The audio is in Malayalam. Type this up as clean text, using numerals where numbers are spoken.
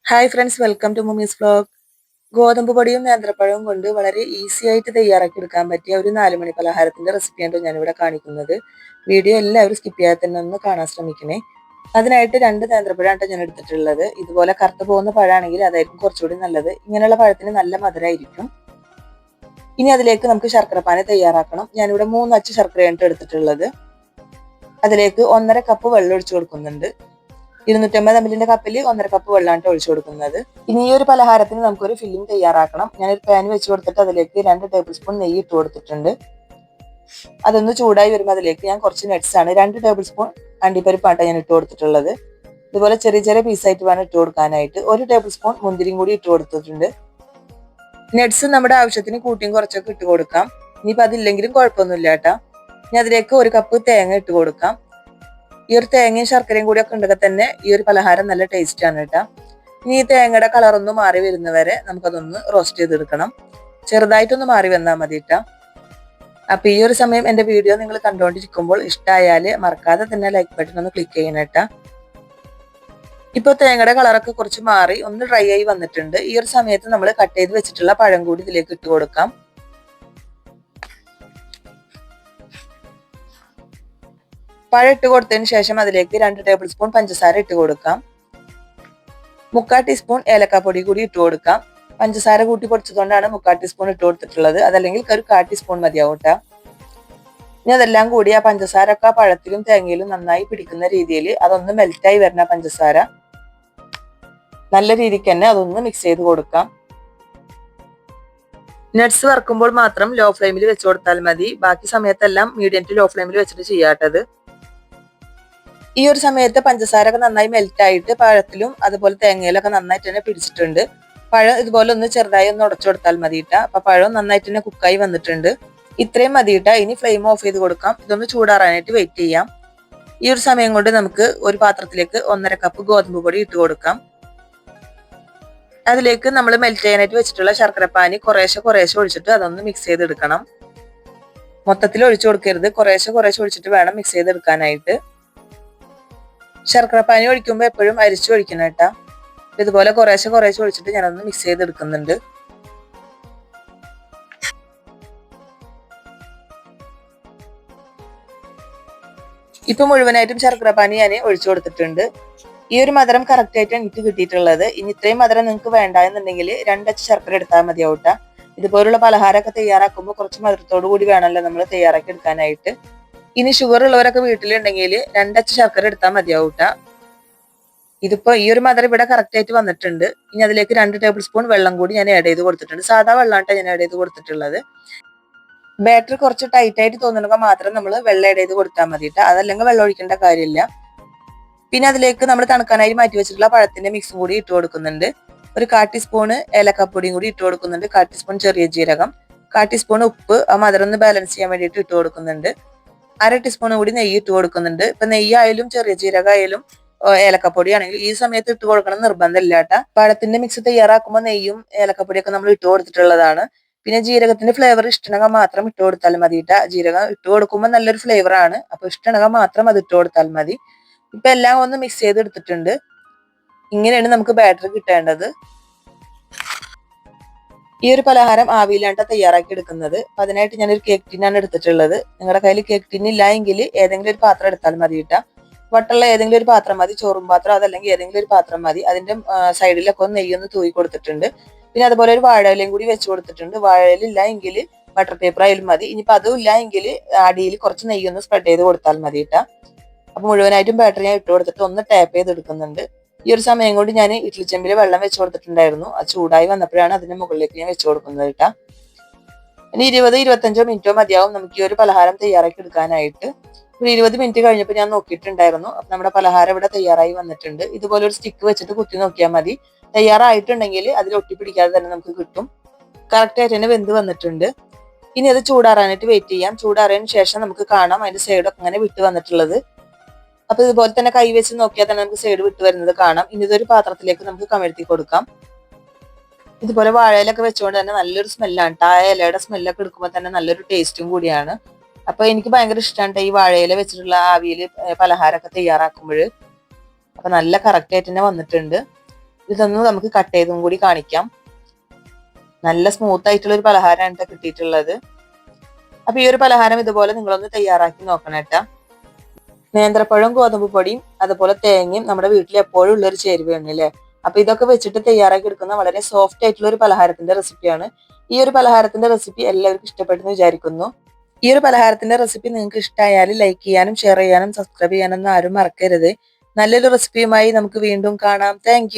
ഹായ് ഫ്രണ്ട്സ്, വെൽക്കം ടു മുമീസ് വ്ലോഗ്. ഗോതമ്പ് പൊടിയും നേന്ത്രപ്പഴവും കൊണ്ട് വളരെ ഈസി ആയിട്ട് തയ്യാറാക്കി എടുക്കാൻ പറ്റിയ ഒരു 4 മണി പലഹാരത്തിന്റെ റെസിപ്പിയാണ് ഞാനിവിടെ കാണിക്കുന്നത്. വീഡിയോ എല്ലാവരും സ്കിപ്പ് ചെയ്യാതെ തന്നെ ഒന്ന് കാണാൻ ശ്രമിക്കണേ. അതിനായിട്ട് 2 നേന്ത്രപ്പഴമാണ് ഞാൻ എടുത്തിട്ടുള്ളത്. ഇതുപോലെ കറുത്ത് പോകുന്ന പഴമാണെങ്കിൽ അതായിരിക്കും കുറച്ചുകൂടി നല്ലത്. ഇങ്ങനെയുള്ള പഴത്തിന് നല്ല മധുരമായിരിക്കും. ഇനി അതിലേക്ക് നമുക്ക് ശർക്കരപ്പാനി തയ്യാറാക്കണം. ഞാനിവിടെ 3 അച്ച് ശർക്കരയാണ് എടുത്തിട്ടുള്ളത്. അതിലേക്ക് 1.5 കപ്പ് വെള്ളം ഒഴിച്ചു കൊടുക്കുന്നുണ്ട്. 250 ml കപ്പിൽ 1.5 കപ്പ് വെള്ളമാണ് ഒഴിച്ചു കൊടുക്കുന്നത്. ഇനി ഈ ഒരു പലഹാരത്തിന് നമുക്കൊരു ഫില്ലിംഗ് തയ്യാറാക്കണം. ഞാനൊരു പാൻ വെച്ച് കൊടുത്തിട്ട് അതിലേക്ക് 2 ടേബിൾ സ്പൂൺ നെയ്യ് ഇട്ട് കൊടുത്തിട്ടുണ്ട്. അതൊന്ന് ചൂടായി വരുമ്പോൾ അതിലേക്ക് ഞാൻ കുറച്ച് നട്ട്സ് ആണ് 2 ടേബിൾ സ്പൂൺ അണ്ടിപ്പരിപ്പാണ് ഞാൻ ഇട്ട് കൊടുത്തിട്ടുള്ളത്. ഇതുപോലെ ചെറിയ ചെറിയ പീസായിട്ട് വേണം ഇട്ട് കൊടുക്കാനായിട്ട്. 1 ടേബിൾ സ്പൂൺ മുന്തിരിയും കൂടി ഇട്ട് കൊടുത്തിട്ടുണ്ട്. നട്ട്സ് നമ്മുടെ ആവശ്യത്തിന് കൂട്ടിയും കുറച്ചൊക്കെ ഇട്ട് കൊടുക്കാം. ഇനിയിപ്പോൾ അതില്ലെങ്കിലും കുഴപ്പമൊന്നുമില്ല കേട്ടോ. ഇനി അതിലേക്ക് 1 കപ്പ് തേങ്ങ ഇട്ട് കൊടുക്കാം. ഈ ഒരു തേങ്ങയും ശർക്കരയും കൂടി ഒക്കെ ഉണ്ടെങ്കിൽ തന്നെ ഈ ഒരു പലഹാരം നല്ല ടേസ്റ്റ് ആണ് കേട്ടോ. ഇനി ഈ തേങ്ങയുടെ കളറൊന്ന് മാറി വരുന്നവരെ നമുക്കതൊന്ന് റോസ്റ്റ് ചെയ്തെടുക്കണം. ചെറുതായിട്ടൊന്ന് മാറി വന്നാൽ മതി കേട്ടോ. അപ്പൊ ഈ ഒരു സമയം എന്റെ വീഡിയോ നിങ്ങൾ കണ്ടുകൊണ്ടിരിക്കുമ്പോൾ ഇഷ്ടമായാല് മറക്കാതെ തന്നെ ലൈക്ക് ബട്ടൺ ഒന്ന് ക്ലിക്ക് ചെയ്യണം കേട്ടോ. ഇപ്പൊ തേങ്ങയുടെ കളറൊക്കെ കുറച്ച് മാറി ഒന്ന് ഡ്രൈ ആയി വന്നിട്ടുണ്ട്. ഈ ഒരു സമയത്ത് നമ്മൾ കട്ട് ചെയ്ത് വെച്ചിട്ടുള്ള പഴം കൂടി ഇതിലേക്ക് ഇട്ട് കൊടുക്കാം. പഴം ഇട്ട് കൊടുത്തതിന് ശേഷം അതിലേക്ക് 2 ടേബിൾ സ്പൂൺ പഞ്ചസാര ഇട്ട് കൊടുക്കാം. 3/4 ടീസ്പൂൺ ഏലക്കാപ്പൊടി കൂടി ഇട്ട് കൊടുക്കാം. പഞ്ചസാര കൂട്ടി പൊടിച്ചതുകൊണ്ടാണ് 3/4 ടീസ്പൂൺ ഇട്ട് കൊടുത്തിട്ടുള്ളത്. അതല്ലെങ്കിൽ ഒരു 1/4 ടീസ്പൂൺ മതിയാവും കേട്ടോ. ഇനി അതെല്ലാം കൂടി ആ പഞ്ചസാര ഒക്കെ പഴത്തിലും തേങ്ങയിലും നന്നായി പിടിക്കുന്ന രീതിയിൽ അതൊന്ന് മെൽറ്റായി വരുന്ന പഞ്ചസാര നല്ല രീതിക്ക് തന്നെ അതൊന്ന് മിക്സ് ചെയ്ത് കൊടുക്കാം. നട്ട്സ് വറുക്കുമ്പോൾ മാത്രം ലോ ഫ്ലെയിമിൽ വെച്ച് കൊടുത്താൽ മതി. ബാക്കി സമയത്തെല്ലാം മീഡിയം ടു ലോ ഫ്ലെയിമിൽ വെച്ചിട്ട് ചെയ്യാട്ടത്. ഈ ഒരു സമയത്ത് പഞ്ചസാര ഒക്കെ നന്നായി മെൽറ്റ് ആയിട്ട് പഴത്തിലും അതുപോലെ തേങ്ങയിലൊക്കെ നന്നായിട്ട് തന്നെ പിടിച്ചിട്ടുണ്ട്. പഴം ഇതുപോലെ ഒന്ന് ചെറുതായി ഒന്ന് ഉടച്ചു കൊടുത്താൽ മതിയിട്ട. അപ്പൊ പഴം നന്നായിട്ട് തന്നെ കുക്കായി വന്നിട്ടുണ്ട്. ഇത്രയും മതിയിട്ട. ഇനി ഫ്ലെയിം ഓഫ് ചെയ്ത് കൊടുക്കാം. ഇതൊന്ന് ചൂടാറാനായിട്ട് വെയിറ്റ് ചെയ്യാം. ഈ ഒരു സമയം കൊണ്ട് നമുക്ക് ഒരു പാത്രത്തിലേക്ക് 1.5 കപ്പ് ഗോതമ്പ് പൊടി ഇട്ട് കൊടുക്കാം. അതിലേക്ക് നമ്മൾ മെൽറ്റ് ചെയ്യാനായിട്ട് വെച്ചിട്ടുള്ള ശർക്കരപ്പാനി കുറേശ്ശെ ഒഴിച്ചിട്ട് അതൊന്ന് മിക്സ് ചെയ്തെടുക്കണം. മൊത്തത്തിൽ ഒഴിച്ചു കൊടുക്കരുത്, കുറേശ്ശെ ഒഴിച്ചിട്ട് വേണം മിക്സ് ചെയ്തെടുക്കാനായിട്ട്. ശർക്കരപ്പാനി ഒഴിക്കുമ്പോൾ എപ്പോഴും അരിച്ചു ഒഴിക്കണം കേട്ടാ. ഇതുപോലെ കുറേശ്ശെ ഒഴിച്ചിട്ട് ഞാനൊന്ന് മിക്സ് ചെയ്തെടുക്കുന്നുണ്ട്. ഇപ്പൊ മുഴുവനായിട്ടും ശർക്കരപ്പാനി ഞാൻ ഒഴിച്ചു കൊടുത്തിട്ടുണ്ട്. ഈ ഒരു മധുരം കറക്റ്റ് ആയിട്ട് എനിക്ക് കിട്ടിയിട്ടുള്ളത്. ഇനി ഇത്രയും മധുരം നിങ്ങൾക്ക് വേണ്ട എന്നുണ്ടെങ്കിൽ 2 അച്ച് ശർക്കര എടുത്താൽ മതിയാവൂട്ട. ഇതുപോലുള്ള പലഹാരമൊക്കെ തയ്യാറാക്കുമ്പോൾ കുറച്ച് മധുരത്തോടു കൂടി വേണമല്ലോ നമ്മൾ തയ്യാറാക്കി എടുക്കാനായിട്ട്. ഇനി ഷുഗർ ഉള്ളവരൊക്കെ വീട്ടിലുണ്ടെങ്കിൽ 2 അച്ച് ശർക്കര എടുത്താൽ മതിയാവൂട്ട. ഇതിപ്പോ ഈ ഒരു മധുരം ഇവിടെ കറക്റ്റ് ആയിട്ട് വന്നിട്ടുണ്ട്. ഇനി അതിലേക്ക് 2 ടേബിൾ സ്പൂൺ വെള്ളം കൂടി ഞാൻ ആഡ് ചെയ്ത് കൊടുത്തിട്ടുണ്ട്. സാധാ വെള്ളമാണ് ഞാൻ ആഡ് ചെയ്ത് കൊടുത്തിട്ടുള്ളത്. ബാറ്റർ കുറച്ച് ടൈറ്റ് ആയിട്ട് തോന്നുമ്പോൾ മാത്രം നമ്മൾ വെള്ളം ആഡ് ചെയ്ത് കൊടുത്താൽ മതിയിട്ട്. അതല്ലെങ്കിൽ വെള്ളം ഒഴിക്കേണ്ട കാര്യമില്ല. പിന്നെ അതിലേക്ക് നമ്മൾ തണുക്കാനായി മാറ്റി വെച്ചിട്ടുള്ള പഴത്തിന്റെ മിക്സും കൂടി ഇട്ട് കൊടുക്കുന്നുണ്ട്. ഒരു 1/4 ടീസ്പൂൺ ഏലക്കപ്പൊടിയും കൂടി ഇട്ട് കൊടുക്കുന്നുണ്ട്. 1/4 ടീസ്പൂൺ ചെറിയ ജീരകം, 1/4 ടീസ്പൂൺ ഉപ്പ്, ആ മധുരം ഒന്ന് ബാലൻസ് ചെയ്യാൻ വേണ്ടിയിട്ട് ഇട്ട് കൊടുക്കുന്നുണ്ട്. 1/2 ടീസ്പൂൺ കൂടി നെയ്യ് ഇട്ട് കൊടുക്കുന്നുണ്ട്. ഇപ്പൊ നെയ്യായാലും ചെറിയ ജീരകമായാലും ഏലക്കപ്പൊടി ആണെങ്കിൽ ഈ സമയത്ത് ഇട്ട് കൊടുക്കണം നിർബന്ധമില്ല കേട്ടാ. പഴത്തിന്റെ മിക്സ് തയ്യാറാക്കുമ്പോൾ നെയ്യും ഏലക്കപ്പൊടിയൊക്കെ നമ്മൾ ഇട്ട് കൊടുത്തിട്ടുള്ളതാണ്. പിന്നെ ജീരകത്തിന്റെ ഫ്ലേവർ ഇഷ്ടണകം മാത്രം ഇട്ട് കൊടുത്താൽ മതി കേട്ടാ. ജീരകം ഇട്ട് കൊടുക്കുമ്പോൾ നല്ലൊരു ഫ്ലേവർ ആണ്. അപ്പൊ ഇഷ്ടണകം മാത്രം അത് ഇട്ട് കൊടുത്താൽ മതി. ഇപ്പൊ എല്ലാം ഒന്ന് മിക്സ് ചെയ്തെടുത്തിട്ടുണ്ട്. ഇങ്ങനെയാണ് നമുക്ക് ബാറ്റർ കിട്ടേണ്ടത്. ഈ ഒരു പലഹാരം ആവിയിലാണ്ട തയ്യാറാക്കി എടുക്കുന്നത്. അതിനായിട്ട് ഞാനൊരു കേക്ക് ടിന്നാണ് എടുത്തിട്ടുള്ളത്. നിങ്ങളുടെ കയ്യിൽ കേക്ക് ടിൻ ഇല്ല എങ്കിൽ ഏതെങ്കിലും ഒരു പാത്രം എടുത്താൽ മതി കേട്ടാ. വട്ടുള്ള ഏതെങ്കിലും ഒരു പാത്രം മതി, ചോറും പാത്രം അതല്ലെങ്കിൽ ഏതെങ്കിലും ഒരു പാത്രം മതി. അതിന്റെ സൈഡിലൊക്കെ ഒന്ന് നെയ്യൊന്ന് തൂയി കൊടുത്തിട്ടുണ്ട്. പിന്നെ അതുപോലെ ഒരു വാഴയിലയും കൂടി വെച്ച് കൊടുത്തിട്ടുണ്ട്. വാഴയില ഇല്ല എങ്കിൽ ബട്ടർ പേപ്പർ ആയാലും മതി. ഇനിയിപ്പോ അതും ഇല്ല എങ്കിൽ അടിയിൽ കുറച്ച് നെയ്യൊന്ന് സ്പ്രെഡ് ചെയ്ത് കൊടുത്താൽ മതി കേട്ടാ. അപ്പൊ മുഴുവനായിട്ടും ബാറ്റർ ഞാൻ ഇട്ട് കൊടുത്തിട്ട് ഒന്ന് ടാപ്പ് ചെയ്തെടുക്കുന്നുണ്ട്. ഈ ഒരു സമയം കൊണ്ട് ഞാൻ ഇഡ്ഡലി ചെമ്പിൽ വെള്ളം വെച്ച് കൊടുത്തിട്ടുണ്ടായിരുന്നു. അത് ചൂടായി വന്നപ്പോഴാണ് അതിന്റെ മുകളിലേക്ക് ഞാൻ വെച്ച് കൊടുക്കുന്നത് കേട്ടാ. ഇനി 20-25 മിനിറ്റോ മതിയാവും നമുക്ക് ഈ ഒരു പലഹാരം തയ്യാറാക്കി എടുക്കാനായിട്ട്. ഒരു 20 മിനിറ്റ് കഴിഞ്ഞപ്പോൾ ഞാൻ നോക്കിയിട്ടുണ്ടായിരുന്നു. അപ്പൊ നമ്മുടെ പലഹാരം ഇവിടെ തയ്യാറായി വന്നിട്ടുണ്ട്. ഇതുപോലെ ഒരു സ്റ്റിക്ക് വെച്ചിട്ട് കുത്തി നോക്കിയാൽ മതി. തയ്യാറായിട്ടുണ്ടെങ്കിൽ അതിൽ ഒട്ടിപ്പിടിക്കാതെ തന്നെ നമുക്ക് കിട്ടും. കറക്റ്റ് ആയിട്ട് തന്നെ വെന്ത് വന്നിട്ടുണ്ട്. ഇനി അത് ചൂടാറാനായിട്ട് വെയിറ്റ് ചെയ്യാം. ചൂടാറിയതിനു ശേഷം നമുക്ക് കാണാം അതിന്റെ സൈഡൊക്കെ അങ്ങനെ വിട്ട് വന്നിട്ടുള്ളത്. അപ്പൊ ഇതുപോലെ തന്നെ കൈ വെച്ച് നോക്കിയാൽ തന്നെ നമുക്ക് സൈഡ് വിട്ട് വരുന്നത് കാണാം. ഇനി ഇതൊരു പാത്രത്തിലേക്ക് നമുക്ക് കമഴ്ത്തി കൊടുക്കാം. ഇതുപോലെ വാഴയിലൊക്കെ വെച്ചുകൊണ്ട് തന്നെ നല്ലൊരു സ്മെല്ലാണ്. ആ ഇലയുടെ സ്മെല്ലൊക്കെ എടുക്കുമ്പോൾ തന്നെ നല്ലൊരു ടേസ്റ്റും കൂടിയാണ്. അപ്പൊ എനിക്ക് ഭയങ്കര ഇഷ്ടമാണ് ഈ വാഴയില വെച്ചിട്ടുള്ള ആവിയിൽ പലഹാരമൊക്കെ തയ്യാറാക്കുമ്പോൾ. അപ്പൊ നല്ല കറക്റ്റ് ആയിട്ട് തന്നെ വന്നിട്ടുണ്ട്. ഇതൊന്ന് നമുക്ക് കട്ട് ചെയ്തും കൂടി കാണിക്കാം. നല്ല സ്മൂത്ത് ആയിട്ടുള്ള ഒരു പലഹാരമാണ് കിട്ടിയിട്ടുള്ളത്. അപ്പൊ ഈ ഒരു പലഹാരം ഇതുപോലെ നിങ്ങളൊന്ന് തയ്യാറാക്കി നോക്കണം കേട്ടാ. നേന്ത്രപ്പഴവും ഗോതമ്പ് പൊടിയും അതുപോലെ തേങ്ങയും നമ്മുടെ വീട്ടിൽ എപ്പോഴും ഉള്ള ഒരു ചേരുവയാണ് അല്ലേ. അപ്പൊ ഇതൊക്കെ വെച്ചിട്ട് തയ്യാറാക്കി എടുക്കുന്ന വളരെ സോഫ്റ്റ് ആയിട്ടുള്ള ഒരു പലഹാരത്തിന്റെ റെസിപ്പിയാണ്. ഈ ഒരു പലഹാരത്തിന്റെ റെസിപ്പി എല്ലാവർക്കും ഇഷ്ടപ്പെട്ടെന്ന് വിചാരിക്കുന്നു. ഈ ഒരു പലഹാരത്തിന്റെ റെസിപ്പി നിങ്ങൾക്ക് ഇഷ്ടമായാൽ ലൈക്ക് ചെയ്യാനും ഷെയർ ചെയ്യാനും സബ്സ്ക്രൈബ് ചെയ്യാനൊന്നും ആരും മറക്കരുത്. നല്ലൊരു റെസിപ്പിയുമായി നമുക്ക് വീണ്ടും കാണാം. താങ്ക്